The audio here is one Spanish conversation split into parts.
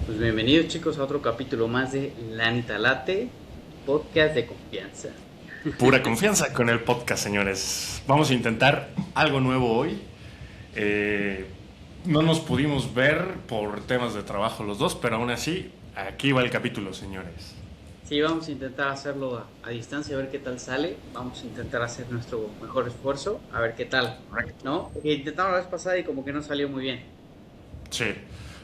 Pues bienvenidos chicos a otro capítulo más de Lanita Late, podcast de confianza. Pura confianza con el podcast, señores. Vamos a intentar algo nuevo hoy. Eh, no nos pudimos ver por temas de trabajo los dos, pero aún así, aquí va el capítulo, señores. Sí, vamos a intentar hacerlo a distancia, a ver qué tal sale. Vamos a intentar hacer nuestro mejor esfuerzo, a ver qué tal, Correcto. ¿no? Porque intentamos la vez pasada y como que no salió muy bien. Sí.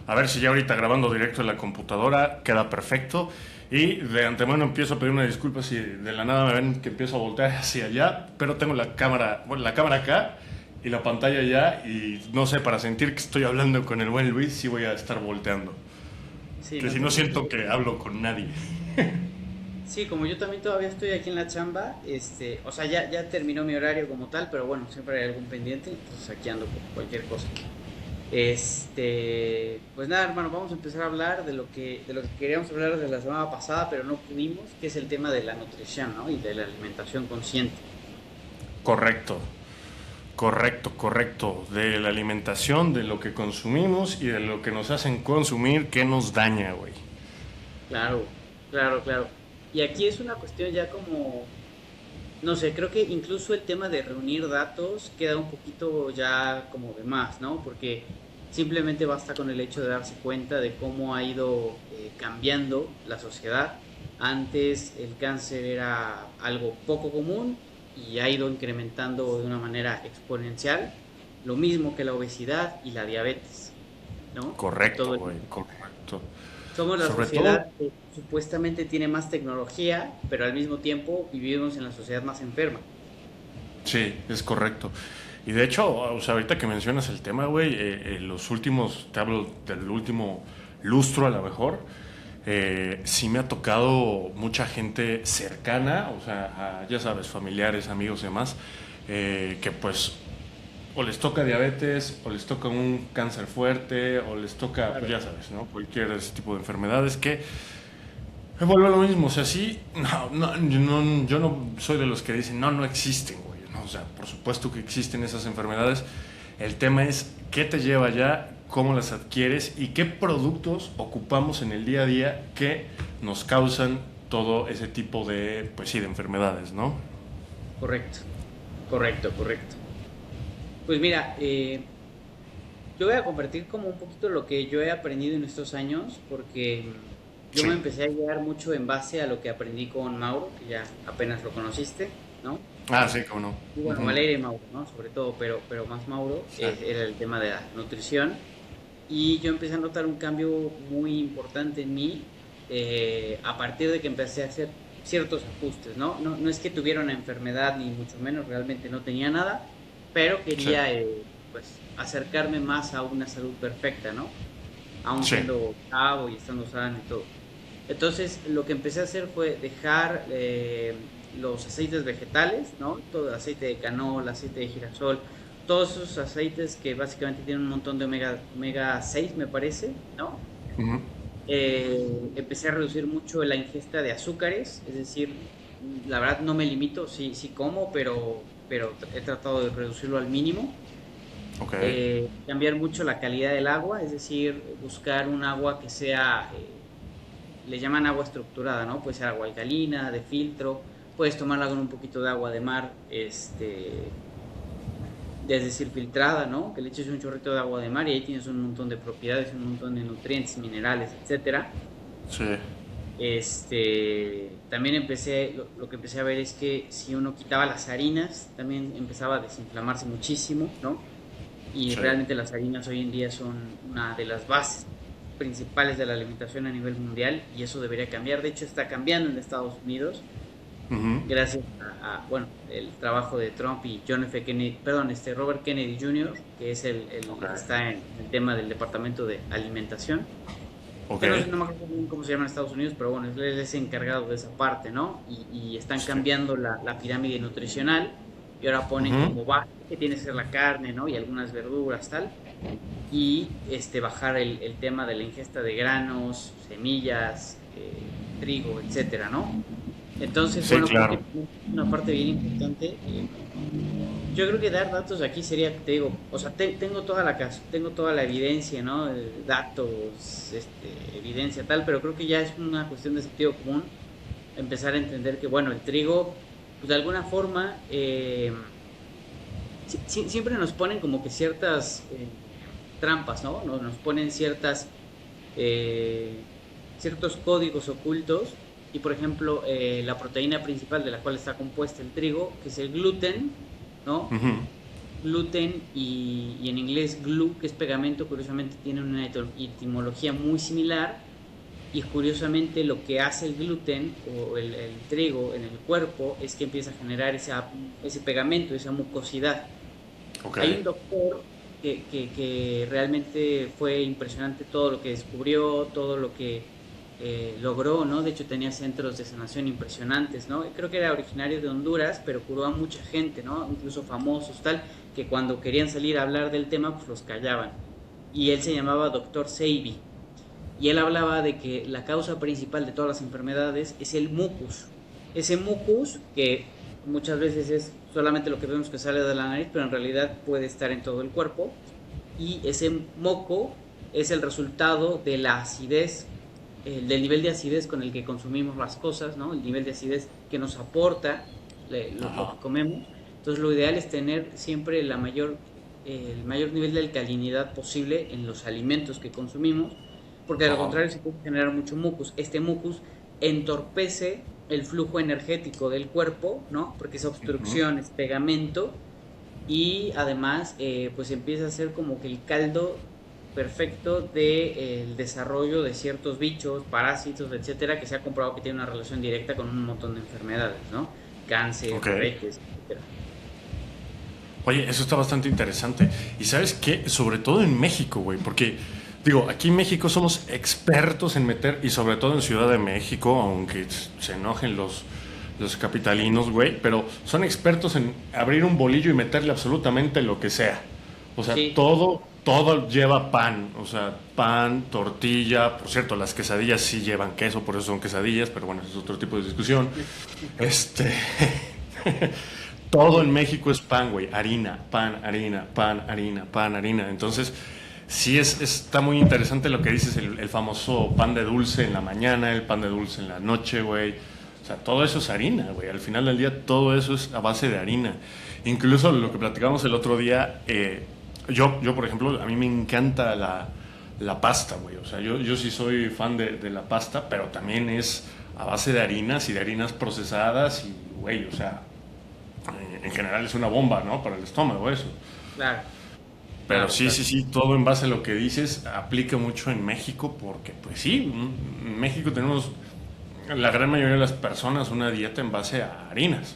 A ver si ya ahorita grabando directo en la computadora queda perfecto. Y de antemano empiezo a pedir una disculpa si de la nada me ven que empiezo a voltear hacia allá, pero tengo la cámara, bueno, la cámara acá y la pantalla allá y no sé, para sentir que estoy hablando con el buen Luis sí voy a estar volteando. Sí, Que no si te no siento preocupes. que hablo con nadie. Sí, como yo también todavía estoy aquí en la chamba, o sea, ya terminó mi horario como tal, pero bueno, siempre hay algún pendiente, entonces aquí ando por cualquier cosa. Pues nada, hermano, vamos a empezar a hablar de lo que queríamos hablar de la semana pasada, pero no pudimos, que es el tema de la nutrición, ¿no? Y de la alimentación consciente. Correcto, correcto. De la alimentación, de lo que consumimos y de lo que nos hacen consumir, que nos daña, güey. Claro, claro, claro. Y aquí es una cuestión ya como, no sé, creo que incluso el tema de reunir datos queda un poquito ya como de más, ¿no? Porque simplemente basta con el hecho de darse cuenta de cómo ha ido cambiando la sociedad. Antes el cáncer era algo poco común y ha ido incrementando de una manera exponencial, lo mismo que la obesidad y la diabetes, ¿no? Y Correcto, todo güey, correcto. somos la Sobre todo, sociedad que supuestamente tiene más tecnología, pero al mismo tiempo vivimos en la sociedad más enferma. sí, es correcto. Y de hecho, o sea, ahorita que mencionas el tema, güey, los últimos, te hablo del último lustro a lo mejor, sí me ha tocado mucha gente cercana, o sea, ya sabes, familiares, amigos y demás, que pues o les toca diabetes, o les toca un cáncer fuerte, o les toca, pues Claro. ya sabes, ¿no? Cualquier ese tipo de enfermedades que me vuelve a lo mismo. O sea, sí, yo no soy de los que dicen, no existen, güey. No, o sea, por supuesto que existen esas enfermedades. El tema es qué te lleva ya, cómo las adquieres y qué productos ocupamos en el día a día que nos causan todo ese tipo de, pues sí, de enfermedades, ¿no? Correcto, correcto, correcto. Pues mira, yo voy a compartir como un poquito lo que yo he aprendido en estos años, porque yo me Sí. empecé a guiar mucho en base a lo que aprendí con Mauro, que ya apenas lo conociste, ¿no? Ah, sí, cómo no. Y bueno, Ujú. Valeria y Mauro, ¿no? Sobre todo, pero más Mauro, Sí. era el tema de la nutrición. Y yo empecé a notar un cambio muy importante en mí a partir de que empecé a hacer ciertos ajustes, ¿no? No es que tuviera una enfermedad, ni mucho menos, realmente no tenía nada, pero Sí. quería, pues, acercarme más a una salud perfecta, ¿no? Aún Sí. siendo chavo y estando sano y todo. Entonces, lo que empecé a hacer fue dejar los aceites vegetales, ¿no? Todo el aceite de canola, aceite de girasol, todos esos aceites que básicamente tienen un montón de omega 6 me parece, ¿no? Ujú. Empecé a reducir mucho la ingesta de azúcares, es decir, la verdad no me limito, sí, sí como, pero he tratado de reducirlo al mínimo. Ok. Cambiar mucho la calidad del agua, es decir, buscar un agua que sea, le llaman agua estructurada, ¿no? Puede ser agua alcalina, de filtro, puedes tomarla con un poquito de agua de mar, es decir, filtrada, ¿no? Que le eches un chorrito de agua de mar y ahí tienes un montón de propiedades, un montón de nutrientes, minerales, etcétera. Sí. También lo que empecé a ver es que si uno quitaba las harinas, también empezaba a desinflamarse muchísimo, ¿no? Y Sí. realmente las harinas hoy en día son una de las bases principales de la alimentación a nivel mundial y eso debería cambiar. De hecho, está cambiando en Estados Unidos Ujú. gracias bueno, el trabajo de Trump y John F. Kennedy, perdón, Robert Kennedy Jr., que es Ok. el que está en el tema del Departamento de Alimentación, Ok. que no me acuerdo bien cómo se llama en Estados Unidos, pero bueno, él es encargado de esa parte, ¿no? Y están Sí. cambiando la pirámide nutricional y ahora ponen Ujú. como base que tiene que ser la carne, ¿no? Y algunas verduras, tal y bajar el tema de la ingesta de granos, semillas, trigo, etcétera, ¿no? Entonces, Sí, bueno, creo que claro. es una parte bien importante. Yo creo que dar datos aquí sería, te digo, o sea, tengo toda la evidencia, ¿no? Datos, evidencia tal, pero creo que ya es una cuestión de sentido común empezar a entender que, bueno, el trigo, pues de alguna forma, siempre nos ponen como que ciertas trampas, ¿no? Nos ponen eh, ciertos códigos ocultos y, por ejemplo, la proteína principal de la cual está compuesta el trigo, que es el gluten, ¿no? Ujú. Gluten y en inglés glue, que es pegamento, curiosamente tiene una etimología muy similar y curiosamente lo que hace el gluten o el trigo en el cuerpo es que empieza a generar ese pegamento, esa mucosidad. Ok. Hay un doctor que realmente fue impresionante todo lo que descubrió, todo lo que logró, ¿no? De hecho tenía centros de sanación impresionantes, ¿no? Creo que era originario de Honduras, pero curó a mucha gente, ¿no? Incluso famosos, tal, que cuando querían salir a hablar del tema, pues los callaban. Y él se llamaba Doctor Sebi. Y él hablaba de que la causa principal de todas las enfermedades es el mucus. Ese mucus que muchas veces es solamente lo que vemos que sale de la nariz, pero en realidad puede estar en todo el cuerpo. Y ese moco es el resultado de la acidez, del nivel de acidez con el que consumimos las cosas, ¿no? El nivel de acidez que nos aporta lo que Ajá. comemos. Entonces lo ideal es tener siempre el mayor nivel de alcalinidad posible en los alimentos que consumimos, porque de lo Ajá. contrario se puede generar mucho mucus. Este mucus entorpece el flujo energético del cuerpo, ¿no? Porque esa Ujú. obstrucción es pegamento y además pues empieza a ser como que el caldo perfecto del desarrollo de ciertos bichos, parásitos, etcétera, que se ha comprobado que tiene una relación directa con un montón de enfermedades, ¿no? Cáncer, Ok. diabetes, etcétera. Oye, eso está bastante interesante. Y sabes qué, sobre todo en México, güey, porque digo, aquí en México somos expertos en meter, y sobre todo en Ciudad de México, aunque se enojen los capitalinos, güey, pero son expertos en abrir un bolillo y meterle absolutamente lo que sea. O sea, Sí, todo lleva pan. O sea, pan, tortilla. Por cierto, las quesadillas sí llevan queso, por eso son quesadillas, pero bueno, eso es otro tipo de discusión. Este. Todo en sí, México es pan, güey. Harina, pan, harina, pan, harina, pan, harina. Entonces, sí está muy interesante lo que dices, el famoso pan de dulce en la mañana, el pan de dulce en la noche, güey. O sea, todo eso es harina, güey. Al final del día, todo eso es a base de harina. Incluso lo que platicamos el otro día, por ejemplo, a mí me encanta la pasta, güey. O sea, yo sí soy fan de la pasta, pero también es a base de harinas y de harinas procesadas y, güey, o sea, en general es una bomba, ¿no? Para el estómago eso. claro, Pero claro, sí, claro. sí, sí, todo en base a lo que dices aplica mucho en México porque, pues sí, en México tenemos la gran mayoría de las personas una dieta en base a harinas.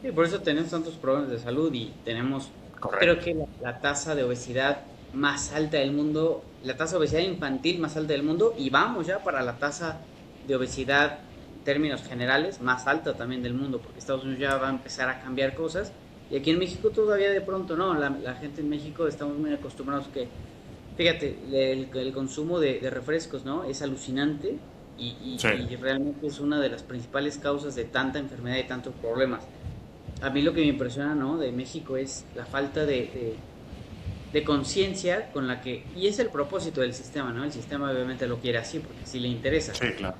Sí, por eso tenemos tantos problemas de salud y tenemos, creo Correcto. que la tasa de obesidad más alta del mundo, la tasa de obesidad infantil más alta del mundo y vamos ya para la tasa de obesidad en términos generales más alta también del mundo, porque Estados Unidos ya va a empezar a cambiar cosas y aquí en México todavía de pronto no, la gente en México estamos muy acostumbrados que, fíjate, el consumo de refrescos, ¿no? Es alucinante Sí, y realmente es una de las principales causas de tanta enfermedad y tantos problemas. A mí lo que me impresiona, ¿no? De México es la falta de conciencia con la que, y es el propósito del sistema, ¿no? El sistema obviamente lo quiere así porque sí le interesa, sí, claro.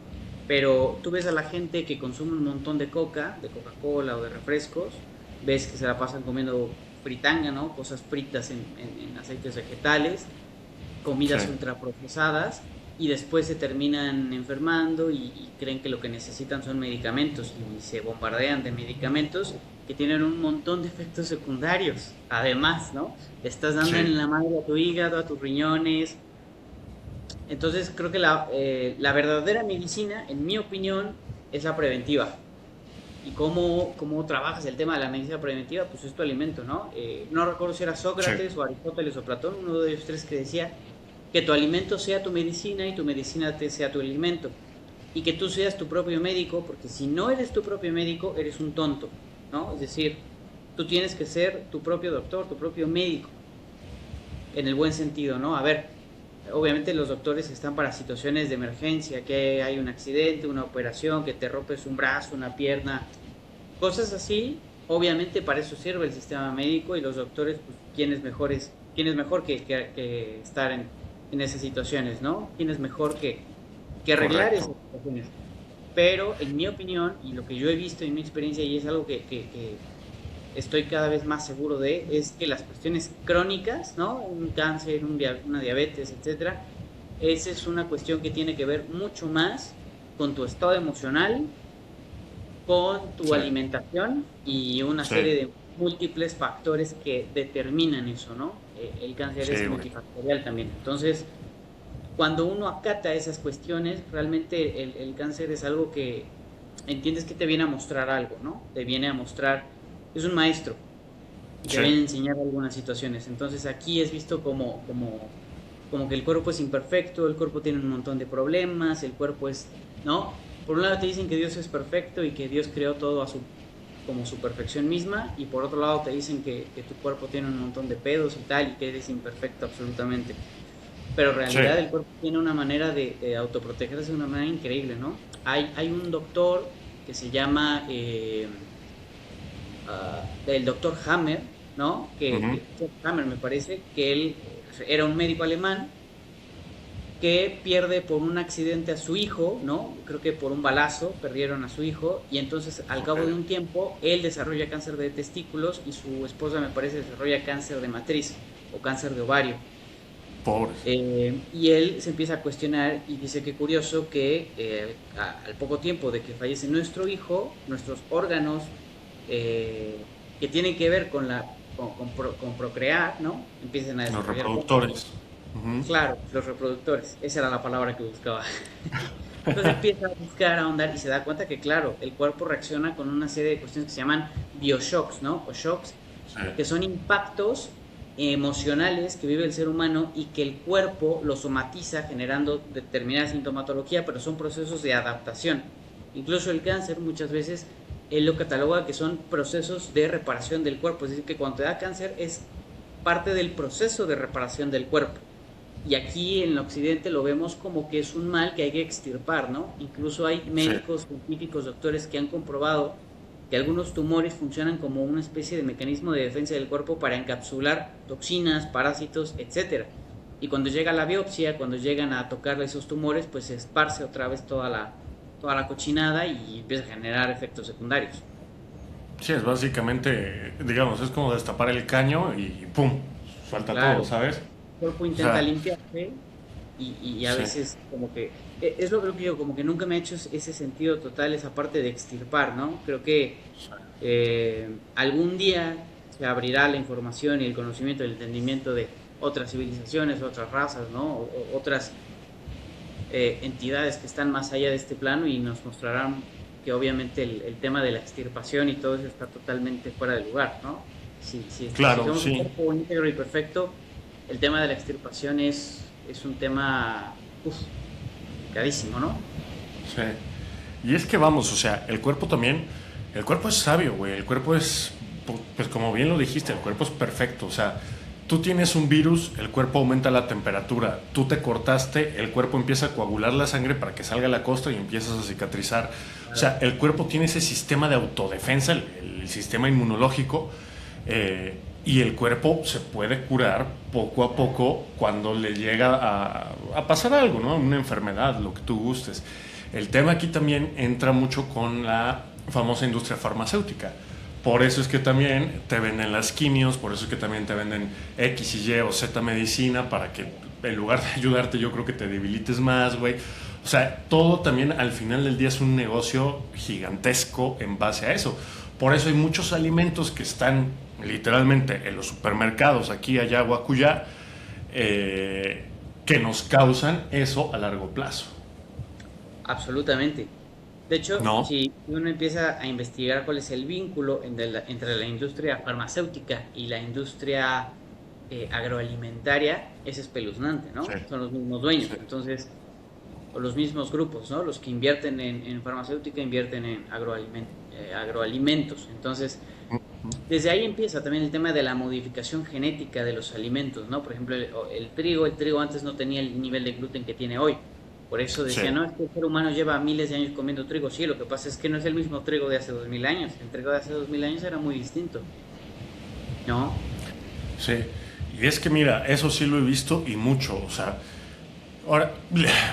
pero tú ves a la gente que consume un montón de coca, de Coca-Cola o de refrescos, ves que se la pasan comiendo fritanga, ¿no? Cosas fritas en aceites vegetales, Sí, comidas ultraprocesadas y después se terminan enfermando y creen que lo que necesitan son medicamentos y se bombardean de medicamentos que tienen un montón de efectos secundarios. Además, ¿no? Le estás dando sí. en la madre a tu hígado, a tus riñones. Entonces creo que la verdadera medicina, en mi opinión, es la preventiva. ¿Y cómo trabajas el tema de la medicina preventiva? Pues es tu alimento, ¿no? No recuerdo si era Sí, Sócrates o Aristóteles o Platón, uno de ellos tres que decía que tu alimento sea tu medicina y tu medicina te sea tu alimento. Y que tú seas tu propio médico, porque si no eres tu propio médico, eres un tonto, ¿no? Es decir, tú tienes que ser tu propio doctor, tu propio médico, en el buen sentido, ¿no? A ver, obviamente los doctores están para situaciones de emergencia, que hay un accidente, una operación, que te rompes un brazo, una pierna, cosas así, obviamente para eso sirve el sistema médico y los doctores, pues, quién es mejor que estar en esas situaciones, ¿no? ¿Quién es mejor que arreglar esas Correcto. situaciones? Pero en mi opinión, y lo que yo he visto en mi experiencia, y es algo que estoy cada vez más seguro de, es que las cuestiones crónicas, ¿no? Un cáncer, una diabetes, etcétera, esa es una cuestión que tiene que ver mucho más con tu estado emocional, con tu Sí, alimentación y una sí, serie de múltiples factores que determinan eso, ¿no? El cáncer es sí, güey. multifactorial también. Entonces, cuando uno acata esas cuestiones, realmente el cáncer es algo que entiendes que te viene a mostrar algo, ¿no? Te viene a mostrar, es un maestro y te Sí, viene a enseñar algunas situaciones. Entonces aquí es visto como que el cuerpo es imperfecto, el cuerpo tiene un montón de problemas, el cuerpo es, ¿no? Por un lado te dicen que Dios es perfecto y que Dios creó todo como su perfección misma, y por otro lado te dicen que tu cuerpo tiene un montón de pedos y tal, y que eres imperfecto absolutamente. Pero en sí, realidad el cuerpo tiene una manera de autoprotegerse de una manera increíble, ¿no? Hay un doctor que se llama el doctor Hammer, ¿no? ujú, Hammer me parece, que él era un médico alemán que pierde por un accidente a su hijo, ¿no? Creo que por un balazo perdieron a su hijo, y entonces al ok, cabo de un tiempo él desarrolla cáncer de testículos y su esposa me parece desarrolla cáncer de matriz o cáncer de ovario. pobres. Y él se empieza a cuestionar y dice que curioso que al poco tiempo de que fallece nuestro hijo, nuestros órganos que tienen que ver con procrear, ¿no? Empiezan a Los desarrollar cáncer. reproductores. Ujú, Claro, los reproductores, esa era la palabra que buscaba. Entonces empieza a buscar, a ahondar y se da cuenta que, claro, el cuerpo reacciona con una serie de cuestiones que se llaman bioshocks, ¿no? O shocks, sí, que son impactos emocionales que vive el ser humano y que el cuerpo lo somatiza generando determinada sintomatología, pero son procesos de adaptación. Incluso el cáncer muchas veces él lo cataloga que son procesos de reparación del cuerpo, es decir, que cuando te da cáncer es parte del proceso de reparación del cuerpo. Y aquí en el occidente lo vemos como que es un mal que hay que extirpar, ¿no? Incluso hay sí. médicos, científicos, doctores que han comprobado que algunos tumores funcionan como una especie de mecanismo de defensa del cuerpo para encapsular toxinas, parásitos, etcétera. Y cuando llega la biopsia, cuando llegan a tocar esos tumores, pues se esparce otra vez toda la cochinada y empieza a generar efectos secundarios. Sí, es básicamente, digamos, es como destapar el caño y ¡pum! Suelta todo, Claro, ¿sabes? el cuerpo O intenta sea, limpiarse y a sí, veces como que es lo que digo, como que nunca me ha hecho ese sentido total, esa parte de extirpar, ¿no? Creo que algún día se abrirá la información y el conocimiento, el entendimiento de otras civilizaciones, otras razas, ¿no? Otras entidades que están más allá de este plano y nos mostrarán que obviamente el tema de la extirpación y todo eso está totalmente fuera de lugar, ¿no? Si claro, somos un sí, cuerpo íntegro y perfecto, el tema de la extirpación es un tema uf, complicadísimo, ¿no? sí. Y es que vamos, o sea, el cuerpo también, el cuerpo es sabio, güey, el cuerpo es, pues como bien lo dijiste, el cuerpo es perfecto, o sea, tú tienes un virus, el cuerpo aumenta la temperatura, tú te cortaste, el cuerpo empieza a coagular la sangre para que salga a la costa y empiezas a cicatrizar. O sea, el cuerpo tiene ese sistema de autodefensa, el sistema inmunológico, y el cuerpo se puede curar poco a poco cuando le llega a pasar algo, ¿no? Una enfermedad, lo que tú gustes. El tema aquí también entra mucho con la famosa industria farmacéutica. Por eso es que también te venden las quimios, por eso es que también te venden X y Y o Z medicina para que en lugar de ayudarte yo creo que te debilites más, güey. O sea, todo también al final del día es un negocio gigantesco en base a eso. Por eso hay muchos alimentos que están literalmente en los supermercados, aquí, allá o acullá, que nos causan eso a largo plazo. Absolutamente. De hecho, ¿No? si uno empieza a investigar cuál es el vínculo entre la industria farmacéutica y la industria agroalimentaria, es espeluznante, Sí, ¿no? Son los mismos sí. dueños. Entonces, o los mismos grupos, ¿no? Los que invierten en farmacéutica invierten en agroalimentos. Entonces, desde ahí empieza también el tema de la modificación genética de los alimentos, ¿no? Por ejemplo, el trigo antes no tenía el nivel de gluten que tiene hoy. Por eso Sí, decía, no, es que el ser humano lleva miles de años comiendo trigo. Sí, lo que pasa es que no es el mismo trigo de hace 2000 años. El trigo de hace 2000 años era muy distinto, ¿no? sí. Y es que mira, eso sí lo he visto y mucho, o sea, ahora,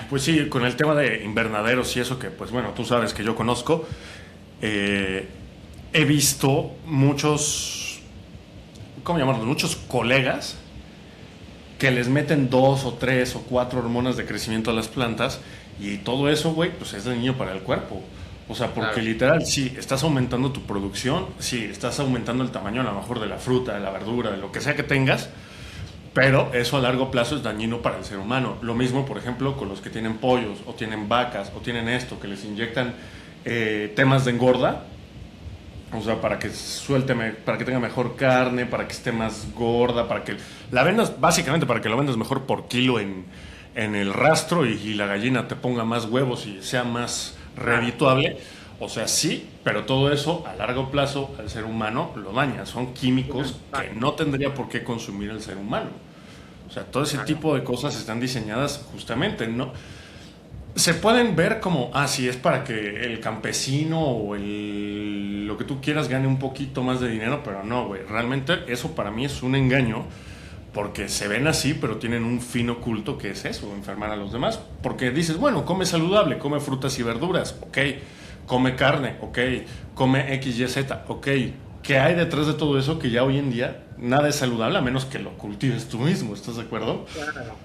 pues sí, con el tema de invernaderos y eso que, pues bueno, tú sabes que yo conozco, eh, he visto muchos, ¿cómo llamarlos? Muchos colegas que les meten dos o tres o cuatro hormonas de crecimiento a las plantas y todo eso, güey, pues es dañino para el cuerpo. O sea, porque Claro. literal, sí, estás aumentando tu producción, sí, estás aumentando el tamaño a lo mejor de la fruta, de la verdura, de lo que sea que tengas, pero eso a largo plazo es dañino para el ser humano. Lo mismo, por ejemplo, con los que tienen pollos o tienen vacas o tienen esto, que les inyectan temas de engorda, o sea, para que suelte, para que tenga mejor carne, para que esté más gorda, para que la vendas, básicamente para que lo vendas mejor por kilo en el rastro y la gallina te ponga más huevos y sea más Claro. redituable. O sea, sí, pero todo eso a largo plazo al ser humano lo daña. Son Tiene un químicos que impacto. no tendría por qué consumir el ser humano. O sea, todo ese Claro. tipo de cosas están diseñadas justamente, ¿no? Se pueden ver como, ah, sí, es para que el campesino o lo que tú quieras gane un poquito más de dinero, pero no, güey. Realmente eso para mí es un engaño porque se ven así, pero tienen un fin oculto que es eso, enfermar a los demás. Porque dices, bueno, come saludable, come frutas y verduras, ok, come carne, ok, come X, Y, Z, ok. ¿Qué hay detrás de todo eso que ya hoy en día nada es saludable a menos que lo cultives tú mismo? ¿Estás de acuerdo? Claro.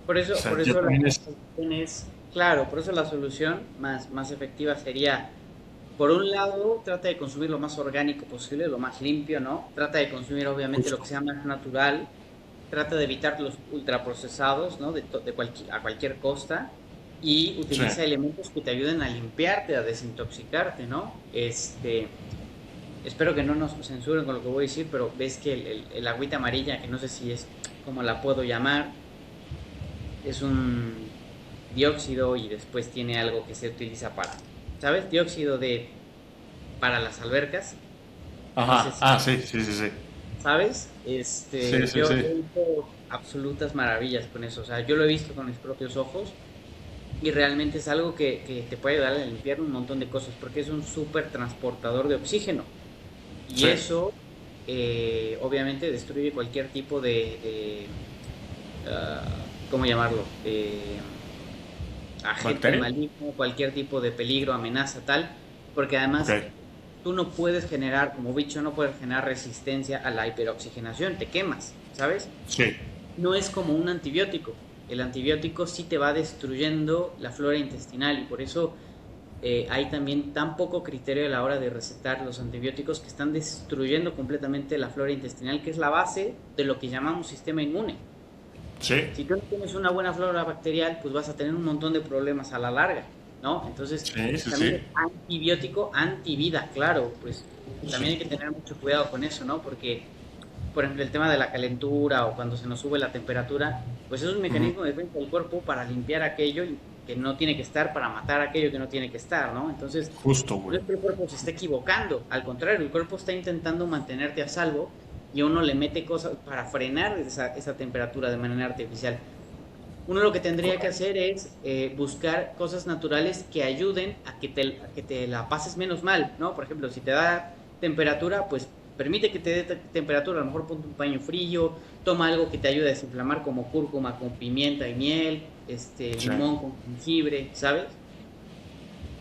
O Por sea, ya eso la también es... solución es, claro, por eso la solución más efectiva sería, por un lado, trata de consumir lo más orgánico posible, lo más limpio, ¿no? Trata de consumir, obviamente, lo que Justo. sea más natural. Trata de evitar los ultraprocesados, ¿no? A cualquier costa. Y Sí. utiliza elementos que te ayuden a limpiarte, a desintoxicarte, ¿no? Espero que no nos censuren con lo que voy a decir, pero ves que el agüita amarilla, que no sé si es como la puedo llamar, es un dióxido y después tiene algo que se utiliza para, ¿sabes? Dióxido para las albercas. No sé Ajá. si, Ah, sí, sí, sí, sí. ¿sabes? Sí, sí, Yo sí. he visto absolutas maravillas con eso. O sea, yo lo he visto con mis propios ojos y realmente es algo que te puede ayudar a limpiar un montón de cosas porque es un súper transportador de oxígeno. Y Sí. eso, obviamente, destruye cualquier tipo ¿cómo llamarlo? Agente ¿Bacteria? maligno, cualquier tipo de peligro, amenaza, tal, porque Ok. además tú no puedes generar, como bicho, no puedes generar resistencia a la hiperoxigenación, te quemas, ¿sabes? Sí. No es como un antibiótico. El antibiótico sí te va destruyendo la flora intestinal y por eso hay también tan poco criterio a la hora de recetar los antibióticos que están destruyendo completamente la flora intestinal, que es la base de lo que llamamos sistema inmune. Sí. Si tú no tienes una buena flora bacterial, pues vas a tener un montón de problemas a la larga, ¿no? Entonces, Sí, sí, también sí. es antibiótico, antivida, claro, pues también hay que tener mucho cuidado con eso, ¿no? Porque, por ejemplo, el tema de la calentura o cuando se nos sube la temperatura, pues es un Ujú. mecanismo de defensa del cuerpo para limpiar aquello que no tiene que estar, para matar aquello que no tiene que estar, ¿no? Entonces, Justo, no güey. es que el cuerpo se esté equivocando, al contrario, el cuerpo está intentando mantenerte a salvo y uno le mete cosas para frenar esa temperatura de manera artificial. Uno lo que tendría que Correcto. hacer es buscar cosas naturales que ayuden a que te la pases menos mal, ¿no? Por ejemplo, si te da temperatura, pues permite que te dé temperatura, a lo mejor ponte un paño frío, toma algo que te ayude a desinflamar como cúrcuma con pimienta y miel, Sí. limón con jengibre, ¿sabes?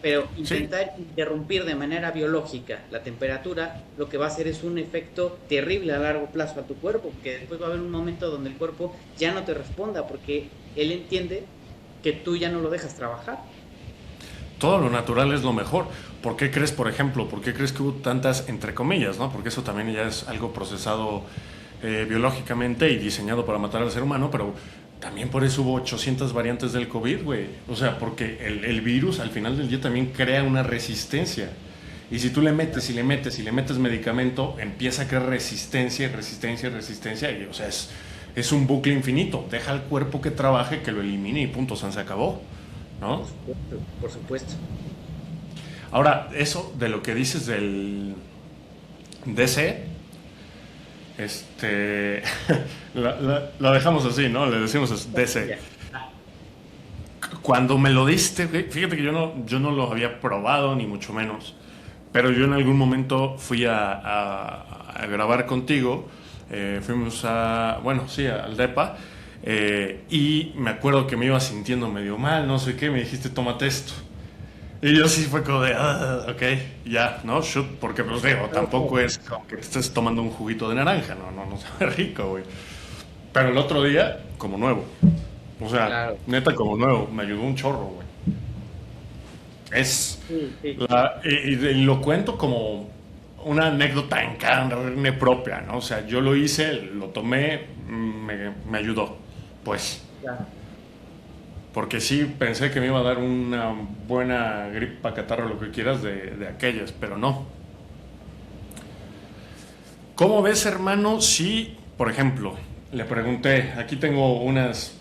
Pero Sí. intentar interrumpir de manera biológica la temperatura, lo que va a hacer es un efecto terrible a largo plazo a tu cuerpo, porque después va a haber un momento donde el cuerpo ya no te responda, porque él entiende que tú ya no lo dejas trabajar. Todo lo natural es lo mejor. ¿Por qué crees, por ejemplo, por qué crees que hubo tantas, entre comillas, ¿no? Porque eso también ya es algo procesado biológicamente y diseñado para matar al ser humano, pero también por eso hubo 800 variantes del COVID, güey. O sea, porque el virus al final del día también crea una resistencia. Y si tú le metes y le metes y le metes medicamento, empieza a crear resistencia, resistencia, resistencia. Y, o sea, es un bucle infinito. Deja al cuerpo que trabaje, que lo elimine y punto, se acabó. ¿No? Por supuesto, por supuesto. Ahora, eso de lo que dices del DC, lo dejamos así, ¿no? Le decimos DC. Ya. Ah, cuando me lo diste, güey, fíjate que yo no lo había probado, ni mucho menos. Pero yo en algún momento fui a grabar contigo. Fuimos bueno, sí, al DEPA. Y me acuerdo que me iba sintiendo medio mal, no sé qué. Me dijiste, tómate esto. Y yo sí fue como de, ok, ya, ¿no? Shoot, porque pues digo, tampoco es como que te estés tomando un juguito de naranja, no sabe rico, güey. Pero el otro día, como nuevo. O sea, Claro. neta, como nuevo, me ayudó un chorro, güey. Es, Sí, sí. y lo cuento como una anécdota en carne propia, ¿no? O sea, yo lo hice, lo tomé, me ayudó, pues. Claro. Porque sí pensé que me iba a dar una buena gripa, catarro, lo que quieras de aquellas, pero no. ¿Cómo ves, hermano? Si, por ejemplo, le pregunté, aquí tengo unas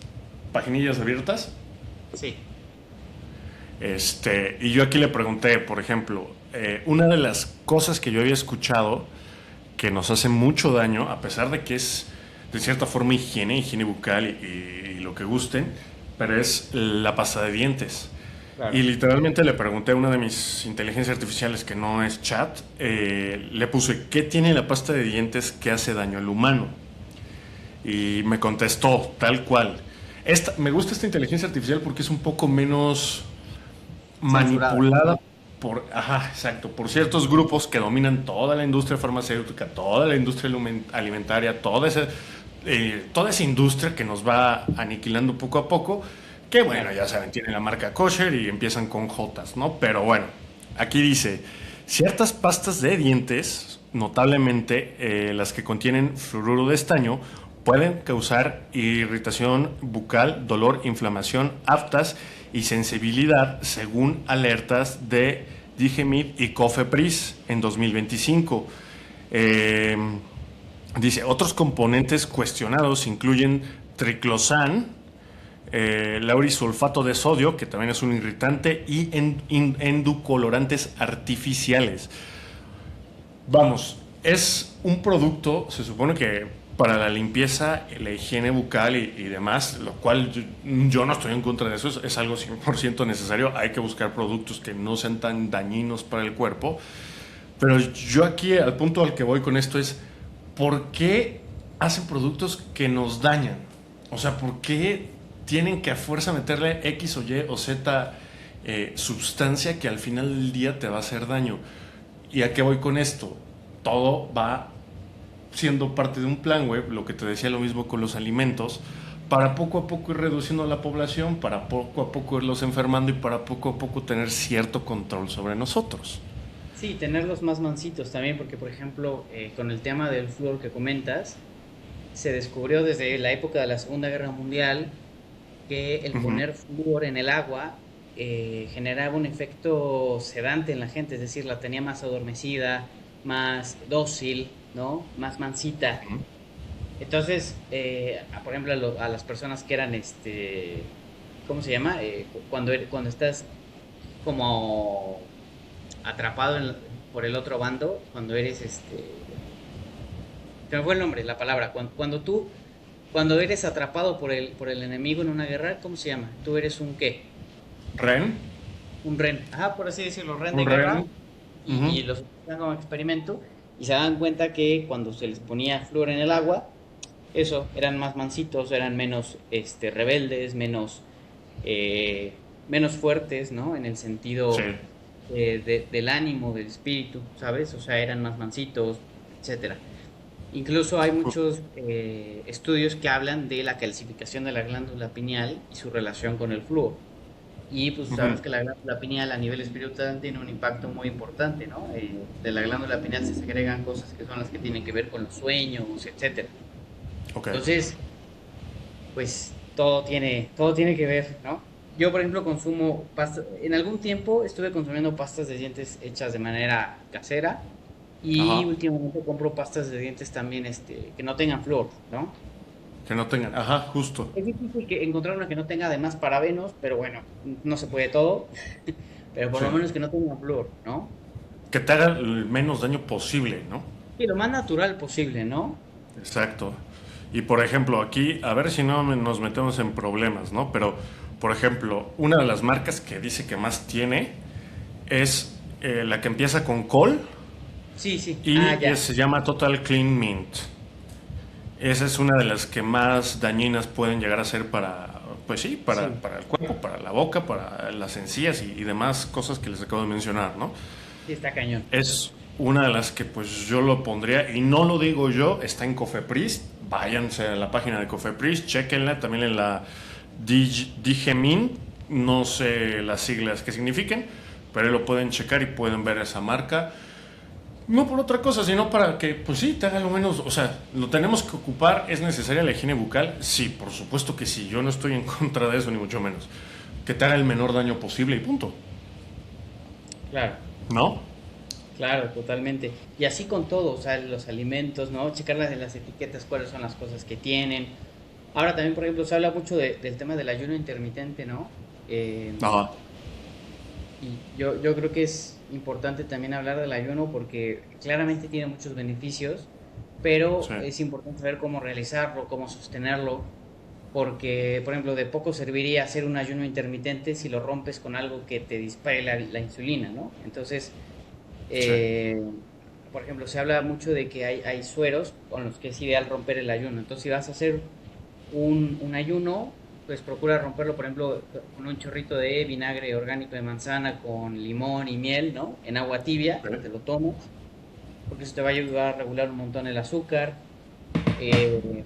paginillas abiertas, Sí. y yo aquí le pregunté, por ejemplo, una de las cosas que yo había escuchado que nos hace mucho daño, a pesar de que es de cierta forma higiene bucal y lo que gusten, pero es la pasta de dientes. Claro. Y literalmente le pregunté a una de mis inteligencias artificiales, que no es chat, le puse, ¿qué tiene la pasta de dientes que hace daño al humano? Y me contestó tal cual. Me gusta esta inteligencia artificial porque es un poco menos Censurada. manipulada ajá, exacto, por ciertos grupos que dominan toda la industria farmacéutica, toda la industria alimentaria, toda esa industria que nos va aniquilando poco a poco, que bueno, Claro. ya saben, tienen la marca kosher y empiezan con Jotas, ¿no? Pero bueno, aquí dice, ciertas pastas de dientes, notablemente las que contienen fluoruro de estaño, pueden causar irritación bucal, dolor, inflamación, aftas y sensibilidad, según alertas de Digemid y Cofepris en 2025. Eh, Dice, otros componentes cuestionados incluyen triclosan, laurisulfato de sodio, que también es un irritante, y endocolorantes artificiales. Vamos, es un producto, se supone que para la limpieza, la higiene bucal y demás, lo cual yo no estoy en contra de eso, es algo 100% necesario. Hay que buscar productos que no sean tan dañinos para el cuerpo. Pero yo aquí, al punto al que voy con esto es, ¿por qué hacen productos que nos dañan? O sea, ¿por qué tienen que a fuerza meterle X o Y o Z sustancia que al final del día te va a hacer daño? ¿Y a qué voy con esto? Todo va siendo parte de un plan, güey, lo que te decía lo mismo con los alimentos, para poco a poco ir reduciendo la población, para poco a poco irlos enfermando y para poco a poco tener cierto control sobre nosotros. Sí, tenerlos más mansitos también, porque por ejemplo, con el tema del flúor que comentas, se descubrió desde la época de la Segunda Guerra Mundial que el Ujú. poner flúor en el agua generaba un efecto sedante en la gente, es decir, la tenía más adormecida, más dócil, ¿no? Más mansita. Entonces, por ejemplo, a las personas que eran, ¿cómo se llama? Cuando estás como atrapado por el otro bando, cuando eres, se me fue el nombre, la palabra, cuando eres atrapado por el enemigo en una guerra, ¿cómo se llama? Tú eres un qué? Ren, Un rehén, ajá, por así decirlo, rehén de un guerra, ren. Ujú. y los utilizan como experimento, y se dan cuenta que cuando se les ponía flúor en el agua, eso, eran más mansitos, eran menos rebeldes, menos fuertes, ¿no? En el Sí. sentido del ánimo, del espíritu, ¿sabes? O sea, eran más mansitos, etcétera. Incluso hay muchos estudios que hablan de la calcificación de la glándula pineal y su relación con el flúor. Y pues Ujú. sabemos que la glándula pineal a nivel espiritual tiene un impacto muy importante, ¿no? De la glándula pineal se segregan cosas que son las que tienen que ver con los sueños, etcétera. Ok. Entonces, pues todo tiene que ver, ¿no? Yo, por ejemplo, consumo pasta, en algún tiempo estuve consumiendo pastas de dientes hechas de manera casera y Ajá. últimamente compro pastas de dientes también, que no tengan flúor, ¿no? Que no tengan. Ajá, justo. Es difícil encontrar una que no tenga además parabenos, pero bueno, no se puede todo, pero por Sí. lo menos que no tenga flúor, ¿no? Que te haga el menos daño posible, ¿no? Y lo más natural posible, ¿no? Exacto. Y por ejemplo, aquí, a ver si no nos metemos en problemas, ¿no? Pero, Por ejemplo, una de las marcas que dice que más tiene es la que empieza con col Sí, sí. Ah, y ya. se llama Total Clean Mint. Esa es una de las que más dañinas pueden llegar a ser para, pues sí, Sí, para el cuerpo, para la boca, para las encías y demás cosas que les acabo de mencionar, ¿no? sí está cañón. Es una de las que pues yo lo pondría, y no lo digo yo, está en Cofepris, váyanse a la página de Cofepris, chequenla, también en la Digemin, no sé las siglas que signifiquen, pero ahí lo pueden checar y pueden ver esa marca. No por otra cosa, sino para que, pues sí, te haga lo menos, o sea, lo tenemos que ocupar, es necesaria la higiene bucal, sí, por supuesto que sí, yo no estoy en contra de eso, ni mucho menos. Que te haga el menor daño posible y punto, Claro. ¿no? Claro, totalmente. Y así con todo, o sea, los alimentos, ¿no? Checar en las etiquetas cuáles son las cosas que tienen. Ahora también, por ejemplo, se habla mucho del tema del ayuno intermitente, ¿no? Ajá, Y yo creo que es importante también hablar del ayuno porque claramente tiene muchos beneficios, sí. pero es importante saber cómo realizarlo, cómo sostenerlo, porque, por ejemplo, de poco serviría hacer un ayuno intermitente si lo rompes con algo que te dispare la insulina, ¿no? Entonces, Sí. Eh, por ejemplo, se habla mucho de que hay sueros con los que es ideal romper el ayuno. Entonces, si vas a hacer un ayuno, pues procura romperlo, por ejemplo, con un chorrito de vinagre orgánico de manzana con limón y miel, ¿no? En agua tibia, Sí. te lo tomas, porque eso te va a ayudar a regular un montón el azúcar. Eh,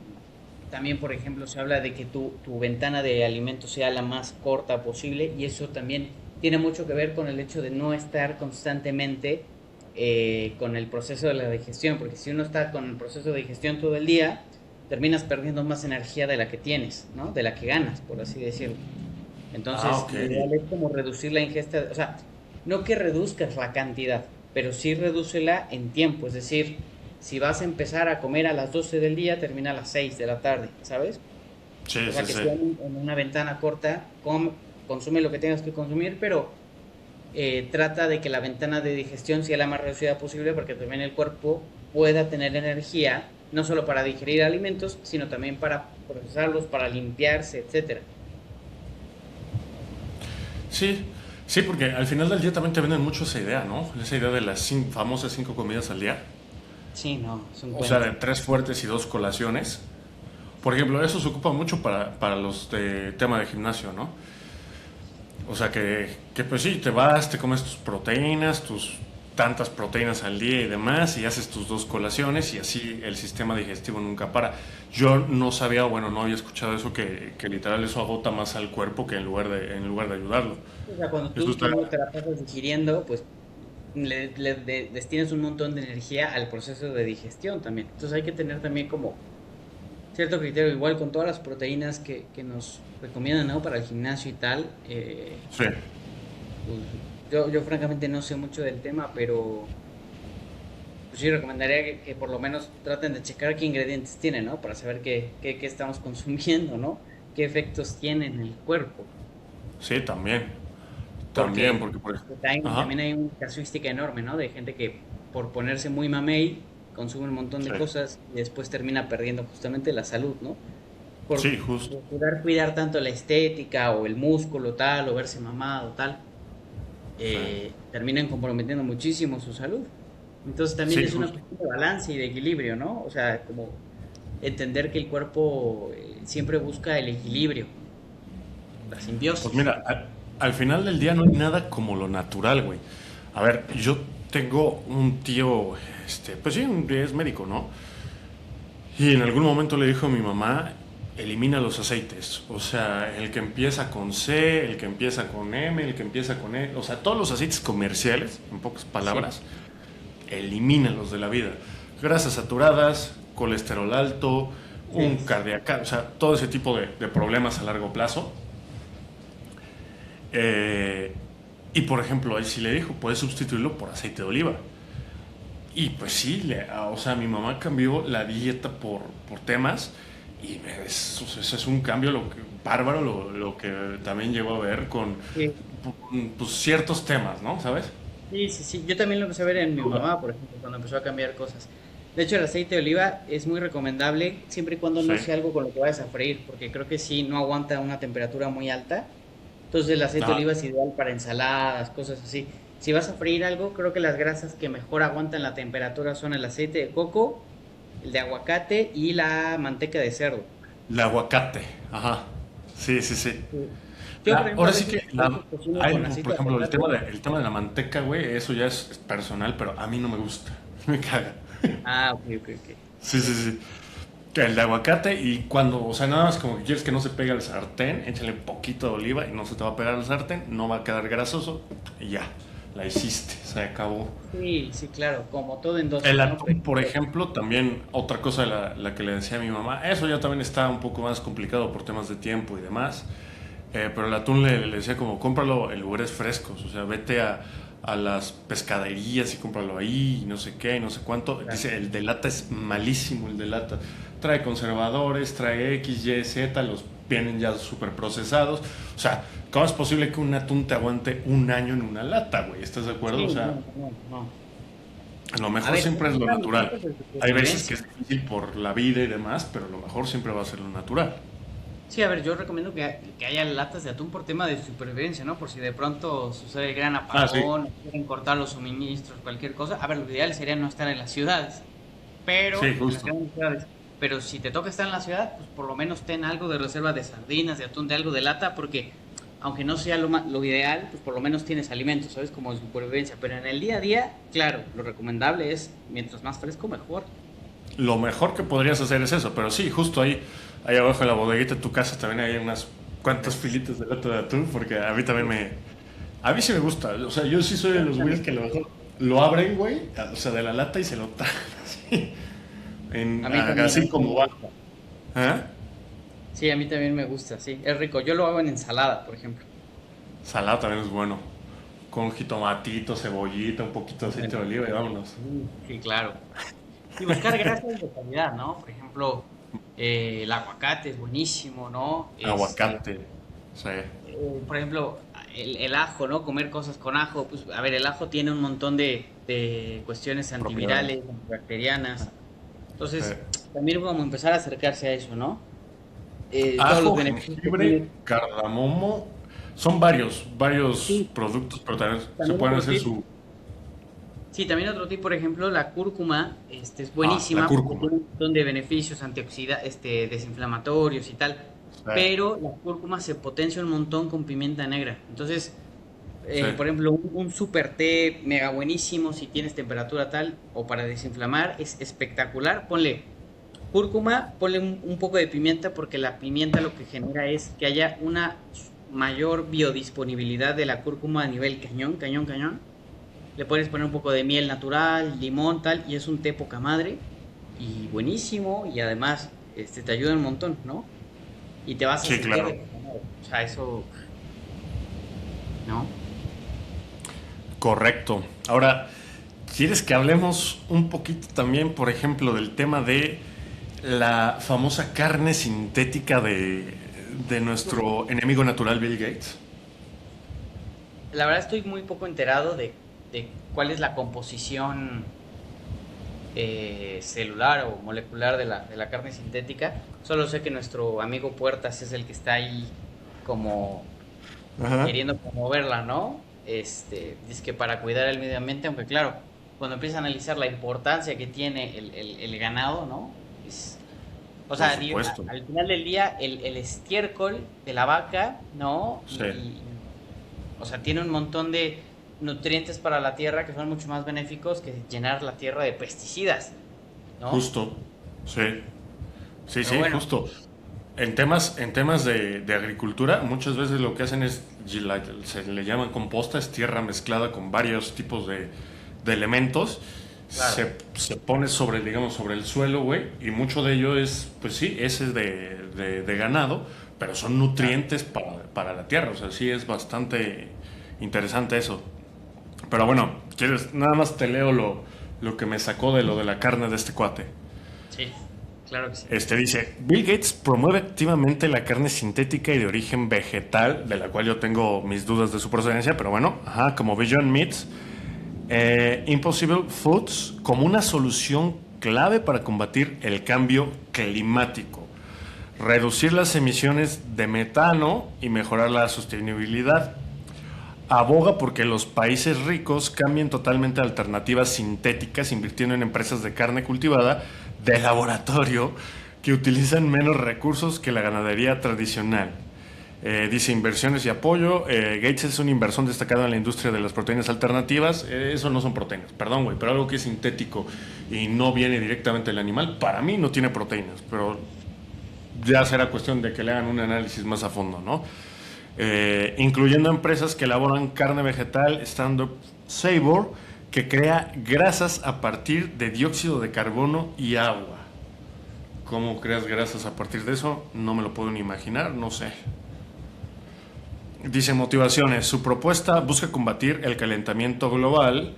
También, por ejemplo, se habla de que tu ventana de alimento sea la más corta posible y eso también tiene mucho que ver con el hecho de no estar constantemente con el proceso de la digestión, porque si uno está con el proceso de digestión todo el día, terminas perdiendo más energía de la que tienes, ¿no? De la que ganas, por así decirlo. Ah, Entonces, ok. lo ideal es como reducir la ingesta, o sea, no que reduzcas la cantidad, pero sí redúcela en tiempo, es decir, si vas a empezar a comer a las 12 del día, termina a las 6 de la tarde, ¿sabes? Sí, O sea, sí, que sí. sea en una ventana corta, consume lo que tengas que consumir, pero trata de que la ventana de digestión sea la más reducida posible porque también el cuerpo pueda tener energía, no solo para digerir alimentos, sino también para procesarlos, para limpiarse, etcétera. Sí, sí, porque al final del día también te venden mucho esa idea, ¿no? Esa idea de las famosas 5 comidas al día. Sí, no, es un O sea, cuento. de 3 fuertes y 2 colaciones. Por ejemplo, eso se ocupa mucho para los de tema de gimnasio, ¿no? O sea, que pues sí, te vas, te comes tus proteínas, tus tantas proteínas al día y demás, y haces tus 2 colaciones y así el sistema digestivo nunca para. Yo no sabía, bueno, no había escuchado eso, que literal eso agota más al cuerpo que en lugar de ayudarlo. O sea, cuando Eso tú está. no te la pasas digiriendo, pues destines un montón de energía al proceso de digestión también. Entonces hay que tener también como cierto criterio, igual con todas las proteínas que nos recomiendan, ¿no? Para el gimnasio y tal. Sí. Pues, yo francamente no sé mucho del tema, pero pues sí recomendaría que por lo menos traten de checar qué ingredientes tienen, ¿no? Para saber qué estamos consumiendo, ¿no? Qué efectos tiene en el cuerpo. Sí, también. También, Porque porque por ejemplo. Ajá. también hay una casuística enorme, ¿no? De gente que por ponerse muy mamey consume un montón de Sí. cosas y después termina perdiendo justamente la salud, ¿no? Sí, Por justo. cuidar tanto la estética o el músculo tal o verse mamado tal, Sí. terminan comprometiendo muchísimo su salud. Entonces también Sí, es una justo. cuestión de balance y de equilibrio, ¿no? O sea, como entender que el cuerpo siempre busca el equilibrio, la Pues simbiosis. mira, al final del día no hay nada como lo natural, güey. A ver, yo tengo un tío, pues sí, es médico, ¿no? Y en algún momento le dijo a mi mamá, elimina los aceites. O sea, el que empieza con C, el que empieza con M, el que empieza con E. O sea, todos los aceites comerciales, en pocas Sí, palabras, elimínalos de la vida. Grasas saturadas, colesterol alto, sí, un cardíaco, o sea, todo ese tipo de problemas a largo plazo. Eh, y por ejemplo, ahí sí le dijo, puedes sustituirlo por aceite de oliva. Y pues sí, o sea, mi mamá cambió la dieta por temas y es un cambio bárbaro lo que también llegó a ver con sí. pues, ciertos temas, ¿no? ¿Sabes? Sí, sí, sí. Yo también lo empecé a ver en mi mamá, por ejemplo, cuando empezó a cambiar cosas. De hecho, el aceite de oliva es muy recomendable siempre y cuando Sí, no sea algo con lo que vayas a freír, porque creo que sí no aguanta una temperatura muy alta. Entonces el aceite de Ajá. oliva es ideal para ensaladas, cosas así. Si vas a freír algo, creo que las grasas que mejor aguantan la temperatura son el aceite de coco, el de aguacate y la manteca de cerdo. El aguacate. Ajá. Sí, sí, sí. Sí. Yo, por ejemplo, Ahora sí que a veces cocino con por aceite de ejemplo, aguacate. el tema de la manteca, güey, eso ya es personal, pero a mí no me gusta. Me caga. Ah, ok, ok, ok. Sí, sí, sí. Que el de aguacate y cuando, o sea, nada más como que quieres que no se pegue al sartén, échale poquito de oliva y no se te va a pegar al sartén, no va a quedar grasoso y ya, la hiciste, se acabó. Sí, sí, claro, como todo en El dosis, ¿no? atún, por ejemplo, también otra cosa la que le decía a mi mamá, eso ya también está un poco más complicado por temas de tiempo y demás, pero el atún le decía como, cómpralo en lugares frescos, o sea, vete a las pescaderías y cómpralo ahí y no sé qué y no sé cuánto. Claro. Dice, el de lata es malísimo, el de lata. Trae conservadores, trae X, Y, Z, los vienen ya súper procesados. O sea, ¿cómo es posible que un atún te aguante un año en una lata, güey? ¿Estás de acuerdo? O Sí, sea, no, no, no. lo A mejor ver, siempre es lo una natural. parte de Hay veces que supervivencia. es difícil por la vida y demás, pero lo mejor siempre va a ser lo natural. Sí, a ver, yo recomiendo que haya latas de atún por tema de supervivencia, ¿no? Por si de pronto sucede el gran Ah, sí. apagón, o quieren cortar los suministros, cualquier cosa. A ver, lo ideal sería no estar en las ciudades, Sí, pero en las justo. grandes ciudades. Pero si te toca estar en la ciudad, pues por lo menos ten algo de reserva de sardinas, de atún, de algo de lata, porque aunque no sea lo ideal, pues por lo menos tienes alimentos, ¿sabes? Como de supervivencia. Pero en el día a día, claro, lo recomendable es mientras más fresco, mejor. Lo mejor que podrías hacer es eso, pero sí, justo ahí, ahí abajo en la bodeguita de tu casa también hay unas cuantas filitas de lata de atún, porque a mí también me... A mí sí me gusta, o sea, yo sí soy Sí, de a mí los güeyes también. que a lo mejor lo abren, güey, o sea, de la lata y se lo tragan así, A mí también, a así mí también como me va. gusta. ¿Ah? Sí, a mí también me gusta, sí. Es rico. Yo lo hago en ensalada, por ejemplo. Salado también es bueno, con jitomatito, cebollita, un poquito de aceite de Bueno, oliva y vámonos. sí, claro. Y buscar grasas de calidad, ¿no? Por ejemplo, el aguacate es buenísimo, ¿no? Aguacate, sí, Por ejemplo, el ajo, ¿no? Comer cosas con ajo. Pues, a ver, el ajo tiene un montón de cuestiones propiedades. antivirales, antibacterianas. Sí. Entonces, también vamos a empezar a acercarse a eso, ¿no? Todos los Ajo, beneficios que jengibre, tiene. cardamomo, son varios Sí, productos, pero también se también pueden otro hacer tip. su... Sí, también otro tip, por ejemplo, la cúrcuma, es Ah, la buenísima porque cúrcuma. tiene un montón de beneficios antioxidantes, desinflamatorios y tal, Sí, pero la cúrcuma se potencia un montón con pimienta negra. Entonces, sí. por ejemplo, un super té mega buenísimo si tienes temperatura tal o para desinflamar, es espectacular. Ponle cúrcuma, ponle un poco de pimienta porque la pimienta lo que genera es que haya una mayor biodisponibilidad de la cúrcuma a nivel cañón, cañón, cañón. Le puedes poner un poco de miel natural, limón, tal, y es un té poca madre y buenísimo y además te ayuda un montón, ¿no? Y te vas a Sí, sentir de claro. poca madre. O sea, eso, ¿no? Correcto. Ahora, ¿quieres que hablemos un poquito también, por ejemplo, del tema de la famosa carne sintética de nuestro enemigo natural Bill Gates? La verdad estoy muy poco enterado de cuál es la composición celular o molecular de la carne sintética. Solo sé que nuestro amigo Puertas es el que está ahí como Ajá. queriendo promoverla, ¿no? Dice que para cuidar el medio ambiente, aunque claro, cuando empieza a analizar la importancia que tiene el ganado, ¿no? O Por sea, supuesto. al final del día, el estiércol de la vaca, ¿no? Sí. O sea, tiene un montón de nutrientes para la tierra que son mucho más benéficos que llenar la tierra de pesticidas, ¿no? Justo. Sí. Sí, Pero sí, bueno, justo. En temas de agricultura, muchas veces lo que hacen es, se le llama composta, es tierra mezclada con varios tipos de elementos, claro. se pone sobre, digamos, sobre el suelo, güey, y mucho de ello es, pues sí, ese es de ganado, pero son Claro. nutrientes para la tierra, o sea, sí es bastante interesante eso. Pero bueno, quieres, nada más te leo lo que me sacó de lo de la carne de este cuate. Sí, claro que sí. Dice, Bill Gates promueve activamente la carne sintética y de origen vegetal, de la cual yo tengo mis dudas de su procedencia, pero bueno, ajá, como Beyond Meats, Impossible Foods, como una solución clave para combatir el cambio climático. reducir las emisiones de metano y mejorar la sostenibilidad. Aboga porque los países ricos cambien totalmente a alternativas sintéticas, invirtiendo en empresas de carne cultivada de laboratorio que utilizan menos recursos que la ganadería tradicional. Dice inversiones y apoyo. Gates es un inversor destacado en la industria de las proteínas alternativas. Eso no son proteínas, perdón, güey, pero algo que es sintético y no viene directamente del animal, para mí no tiene proteínas, pero ya será cuestión de que le hagan un análisis más a fondo, ¿no? Incluyendo empresas que elaboran carne vegetal, Stand Up Sabor, que crea grasas a partir de dióxido de carbono y agua. ¿Cómo creas grasas a partir de eso? No me lo puedo ni imaginar, no sé. Dice motivaciones. Su propuesta busca combatir el calentamiento global,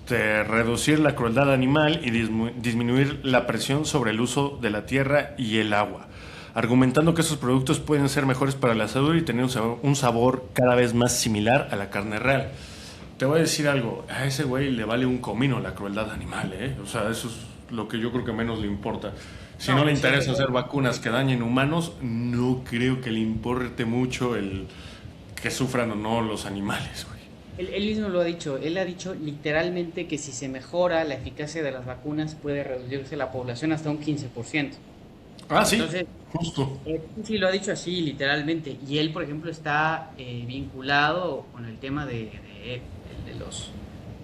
reducir la crueldad animal y disminuir la presión sobre el uso de la tierra y el agua, argumentando que esos productos pueden ser mejores para la salud y tener un sabor cada vez más similar a la carne real. Te voy a decir algo, a ese güey le vale un comino la crueldad animal, ¿eh? O sea, eso es lo que yo creo que menos le importa. Si no, No, le sí, interesa hacer vacunas que dañen humanos, no creo que le importe mucho el que sufran o no los animales, güey. él mismo lo ha dicho, él ha dicho literalmente que si se mejora la eficacia de las vacunas puede reducirse la población hasta un 15%. Ah, sí, Entonces, justo. sí lo ha dicho así literalmente. Y él, por ejemplo, está vinculado con el tema el de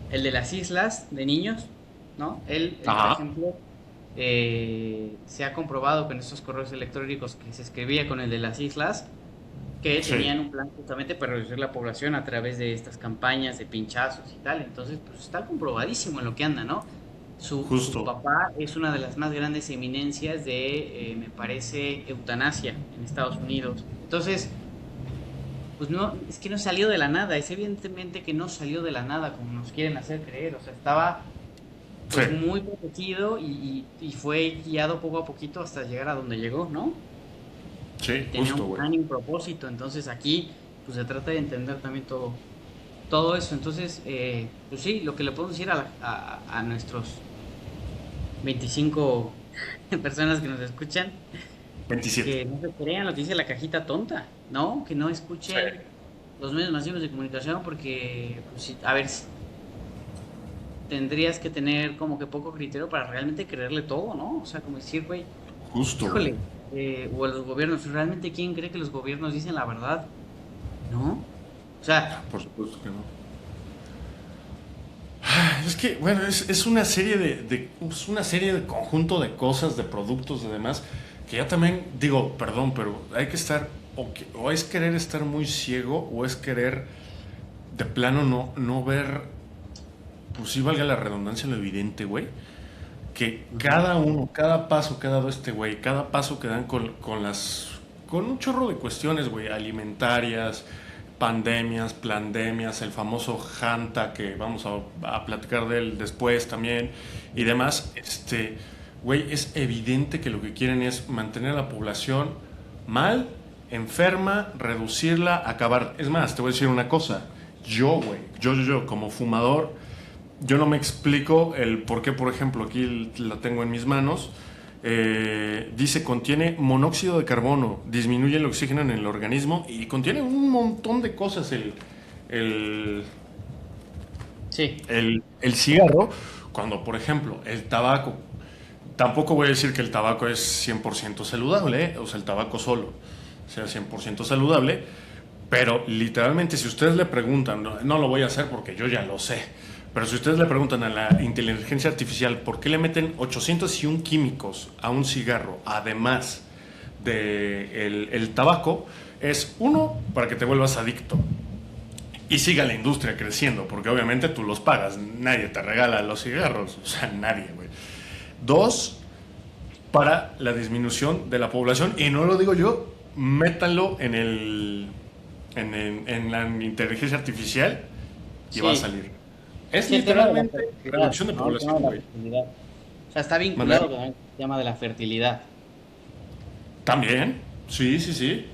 el de las islas de niños, ¿no? Él por Ajá, ejemplo, se ha comprobado con estos correos electrónicos que se escribía con el de las islas, que sí, tenían un plan justamente para reducir la población a través de estas campañas de pinchazos y tal. Entonces, pues está comprobadísimo en lo que anda, ¿no? Su justo. papá es una de las más grandes eminencias me parece, eutanasia en Estados Unidos. Entonces, pues no, es que no salió de la nada, es evidentemente que no salió de la nada como nos quieren hacer creer, o sea, estaba Sí, pues muy protegido y fue guiado poco a poquito hasta llegar a donde llegó, ¿no? Y sí, tenía justo, un güey. plan y un propósito, entonces aquí pues se trata de entender también todo eso, entonces pues sí, lo que le podemos decir a nuestros 25 personas que nos escuchan, 27. que no se crean lo que dice la cajita tonta, ¿no? Que no Sí, escuchen los medios masivos de comunicación porque, pues, a ver, tendrías que tener como que poco criterio para realmente creerle todo, ¿no? O sea, como decir, güey, justo, güey. híjole, o a los gobiernos, ¿realmente quién cree que los gobiernos dicen la verdad? ¿No? O sea, Por supuesto que no. Es que, bueno, es una serie es una serie de conjunto de cosas, de productos, de demás, que ya también digo, perdón, pero hay que estar, o es querer estar muy ciego, o es querer de plano no ver, pues sí valga la redundancia, lo evidente, güey, que ujú, cada uno, cada paso que ha dado este güey, cada paso que dan con un chorro de cuestiones, güey, alimentarias, pandemias, plandemias, el famoso Hanta, que vamos a platicar de él después también, y demás, güey, es evidente que lo que quieren es mantener a la población mal, enferma, reducirla, acabar. Es más, te voy a decir una cosa, güey, como fumador, yo no me explico el por qué, por ejemplo, aquí la tengo en mis manos. Dice contiene monóxido de carbono, disminuye el oxígeno en el organismo y contiene un montón de cosas el, sí, el cigarro. Cuando, por ejemplo, el tabaco, tampoco voy a decir que el tabaco es 100% saludable, ¿eh? O sea, el tabaco solo sea 100% saludable, pero literalmente si ustedes le preguntan, no lo voy a hacer porque yo ya lo sé, pero si ustedes le preguntan a la inteligencia artificial por qué le meten 801 químicos a un cigarro, además de el tabaco, es uno, para que te vuelvas adicto y siga la industria creciendo, porque obviamente tú los pagas, nadie te regala los cigarros, o sea, nadie, güey. Dos, para la disminución de la población, y no lo digo yo, métanlo en la inteligencia artificial y va a sí. salir. Es Sí, el tema de la literalmente fertilidad, reducción de ¿no? El tema de población, la güey. fertilidad. O sea, está vinculado ¿Mandar? con el tema de la fertilidad. También, sí, sí, sí.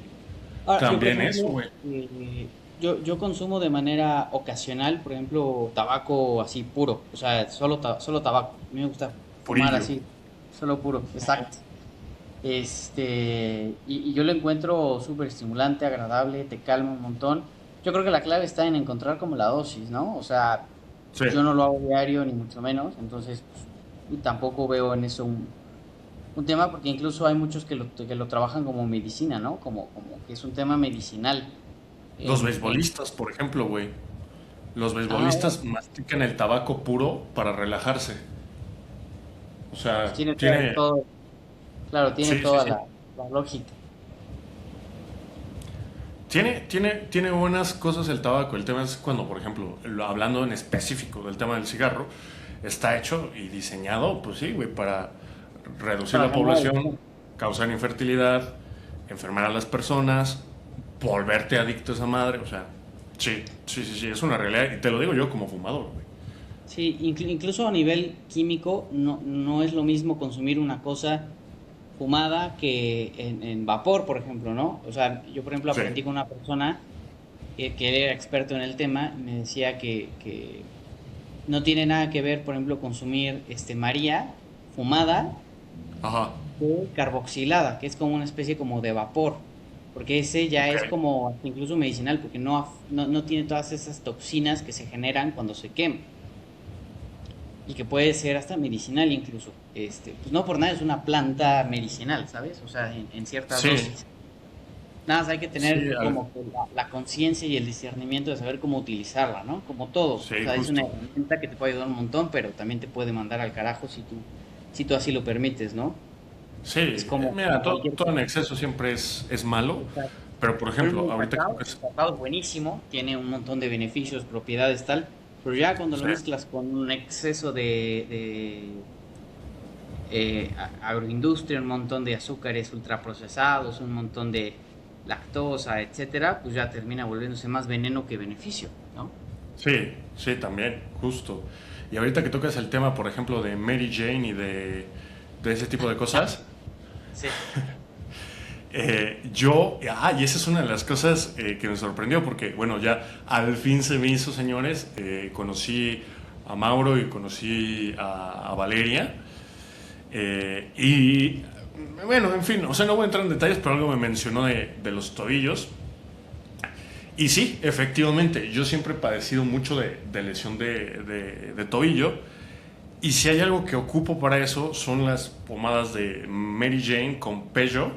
Ahora, yo por También eso, ejemplo, güey. yo consumo de manera ocasional, por ejemplo, tabaco así puro, o sea, solo tabaco. A mí me gusta fumar Purillo. así, solo puro, exacto. Y yo lo encuentro súper estimulante, agradable, te calma un montón. Yo creo que la clave está en encontrar como la dosis, ¿no? O sea, Sí, yo no lo hago diario, ni mucho menos, entonces pues, y tampoco veo en eso un tema, porque incluso hay muchos que lo trabajan como medicina, ¿no? Como que es un tema medicinal. los En... beisbolistas, por ejemplo, güey. Los Ah, beisbolistas mastican el tabaco puro para relajarse. O pues sea, tiene tiene... todo, claro, tiene Sí, sí, toda sí. la lógica. Tiene buenas cosas el tabaco. El tema es cuando, por ejemplo, hablando en específico del tema del cigarro, está hecho y diseñado, pues sí, güey, para reducir Para la calmar el población, estrés. causar infertilidad, enfermar a las personas, volverte adicto a esa madre. O sea, sí, sí, sí, sí, es una realidad. Y te lo digo yo como fumador, güey. Sí, incluso a nivel químico no es lo mismo consumir una cosa fumada que en vapor, por ejemplo, ¿no? O sea, yo por ejemplo Sí, aprendí con una persona que era experto en el tema y me decía que no tiene nada que ver, por ejemplo, consumir María fumada ajá, que carboxilada, que es como una especie como de vapor, porque ese ya ok. es como hasta incluso medicinal, porque no tiene todas esas toxinas que se generan cuando se quema y que puede ser hasta medicinal incluso. Pues no por nada es una planta medicinal, ¿sabes? O sea, en ciertas Sí, dosis. Nada más hay que sí, tener como que la conciencia y el discernimiento de saber cómo utilizarla, ¿no? Como todo. O sí, sea, es una justo. herramienta que te puede ayudar un montón, pero también te puede mandar al carajo si tú así lo permites, ¿no? Es Sí, mira, como cualquier todo en cosa. exceso siempre es malo, Exacto. pero por Por ejemplo, ejemplo, ahorita que tocas... el cacao es buenísimo, tiene un montón de beneficios, propiedades, tal, pero ya cuando lo Sí, mezclas con un exceso agroindustria, un montón de azúcares ultraprocesados, un montón de lactosa, etcétera, pues ya termina volviéndose más veneno que beneficio, ¿no? sí, sí, también, justo. Y ahorita que tocas el tema, por ejemplo, de Mary Jane y de ese tipo de cosas, Sí. y esa es una de las cosas que me sorprendió, porque, bueno, ya al fin se me hizo, señores, conocí a Mauro y conocí a Valeria, y, bueno, en fin, o sea, no voy a entrar en detalles, pero algo me mencionó de los tobillos. Y sí, efectivamente, yo siempre he padecido mucho de lesión de tobillo. Y si hay algo que ocupo para eso, son las pomadas de Mary Jane con Peugeot.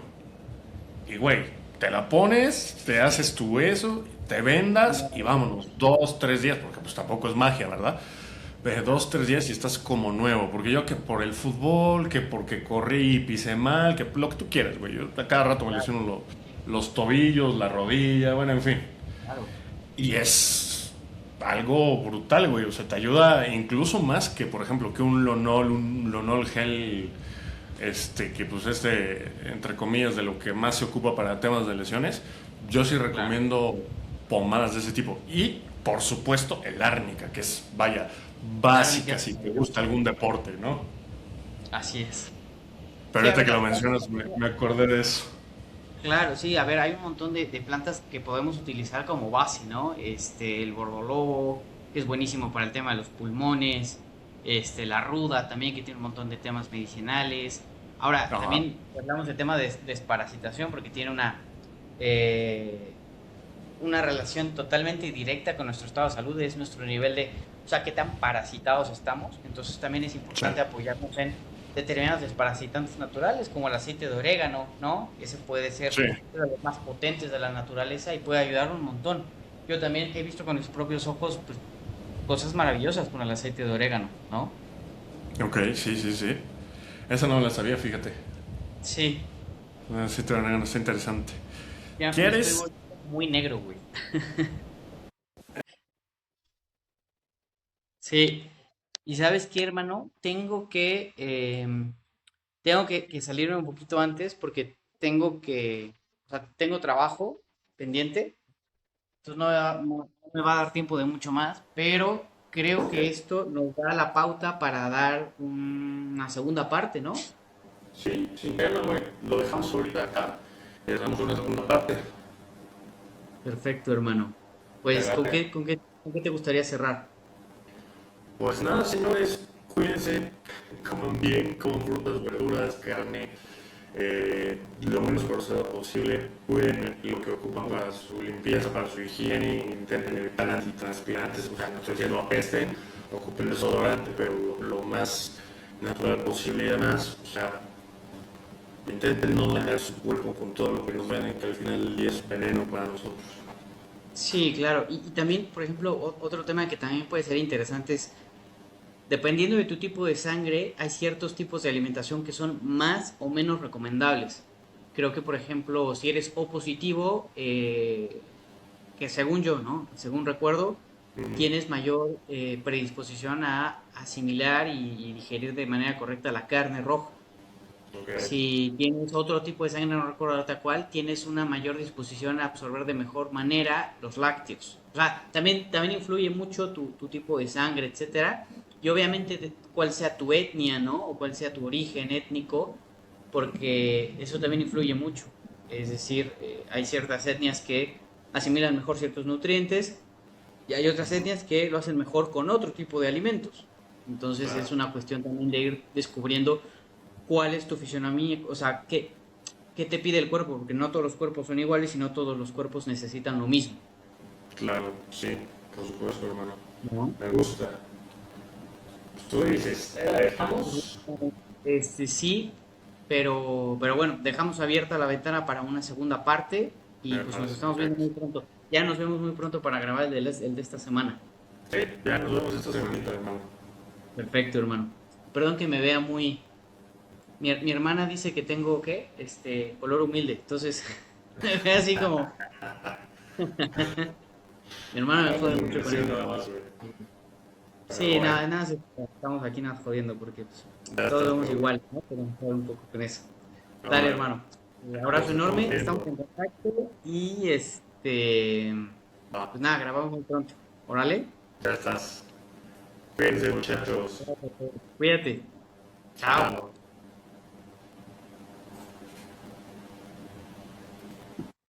Y güey, te la pones, te haces tu eso, te vendas y vámonos. 2, 3 días, porque pues tampoco es magia, ¿verdad? 2, 3 días y estás como nuevo. Porque yo que por el fútbol, que porque corrí y pisé mal, que lo que tú quieras, güey. Yo a cada rato me Claro, lesiono los tobillos, la rodilla, bueno, en fin. claro. Y es algo brutal, güey. O sea, te ayuda incluso más que, por ejemplo, que un Lonol gel, que pues entre comillas, de lo que más se ocupa para temas de lesiones. Yo sí Claro. recomiendo pomadas de ese tipo. Y, por supuesto, el árnica, que es, vaya, El árnica básica es si te gusta maravilloso. algún deporte, ¿no? Así es. Pero Sí, a ahorita ver, que lo las mencionas, plantas. me acordé de eso. Claro, sí, a ver, hay un montón de plantas que podemos utilizar como base, ¿no? El borbolobo, que es buenísimo para el tema de los pulmones, la ruda también, que tiene un montón de temas medicinales. Ahora, Ajá. también hablamos del tema de desparasitación, porque tiene eh, una relación totalmente directa con nuestro estado de salud, es nuestro nivel o sea, qué tan parasitados estamos. Entonces también es Sí. importante apoyarnos en determinados desparasitantes naturales, como el aceite de orégano, ¿no? Ese puede ser Sí. de los más potentes de la naturaleza y puede ayudar un montón. Yo también he visto con mis propios ojos, pues, cosas maravillosas con el aceite de orégano, ¿no? Ok, sí, sí, sí. Esa no la sabía, fíjate. Sí, Sí, te van a está interesante. ya me estoy ¿Quieres? volviendo muy negro, güey. Sí. ¿Y sabes qué, hermano? Que salirme un poquito antes porque o sea, tengo trabajo pendiente, entonces no me va a dar tiempo de mucho más, pero creo Ok. que esto nos da la pauta para dar una segunda parte, ¿no? Sí, sin tema, güey. Lo dejamos ahorita acá. Y les damos una segunda parte. Perfecto, hermano. Me Pues, late. con qué te gustaría cerrar? Pues nada, señores, cuídense, coman bien, coman frutas, verduras, carne. lo menos procesado posible, cuiden lo que ocupan para su limpieza, para su higiene, intenten evitar antitranspirantes, o sea, no estoy diciendo apesten, ocupen desodorante, pero lo más natural posible y demás, o sea, intenten no dañar su cuerpo con todo lo que nos ven, que al final del día es veneno para nosotros. Sí, claro. Y también, por ejemplo, otro tema que también puede ser interesante es, dependiendo de tu tipo de sangre, hay ciertos tipos de alimentación que son más o menos recomendables. Creo que, por ejemplo, si eres O positivo, que según yo, ¿no? Según recuerdo, tienes mayor predisposición a asimilar y digerir de manera correcta la carne roja. Okay. Si tienes otro tipo de sangre, no recuerdo ahorita cuál, tienes una mayor disposición a absorber de mejor manera los lácteos. O sea, también influye mucho tu tipo de sangre, etcétera. Y obviamente cuál sea tu etnia, ¿no? O cuál sea tu origen étnico, porque eso también influye mucho. Es decir, hay ciertas etnias que asimilan mejor ciertos nutrientes y hay otras etnias que lo hacen mejor con otro tipo de alimentos. Entonces Claro. es una cuestión también de ir descubriendo cuál es tu fisionomía, o sea, qué te pide el cuerpo, porque no todos los cuerpos son iguales y no todos los cuerpos necesitan lo mismo. Claro, sí, por supuesto, hermano. ¿No? Me gusta. Tú dices, ¿la dejamos? Sí, pero bueno, dejamos abierta la ventana para una segunda parte y Me pues nos parece estamos viendo perfecto. muy pronto. Ya nos vemos muy pronto para grabar el de esta semana. Sí, ya nos vemos esta semanita, hermano. Perfecto, hermano. Perdón que me vea muy... Mi hermana dice que tengo, ¿qué? Color humilde. Entonces, me ve así como... Mi hermana me Una jode mucho con combinación eso. nada más, güey. Pero Sí, bueno, nada, nada, estamos aquí nada jodiendo porque pues, ya todos estás, vemos bro. igual, ¿no? Pero me jode un poco con eso. Dale, Órale, hermano. Abrazo nos estamos enorme, estamos viendo. en contacto y Va, pues nada, grabamos muy pronto. Órale. ya estás. Cuídense, muchachos. Cuídate. Chao. Chao.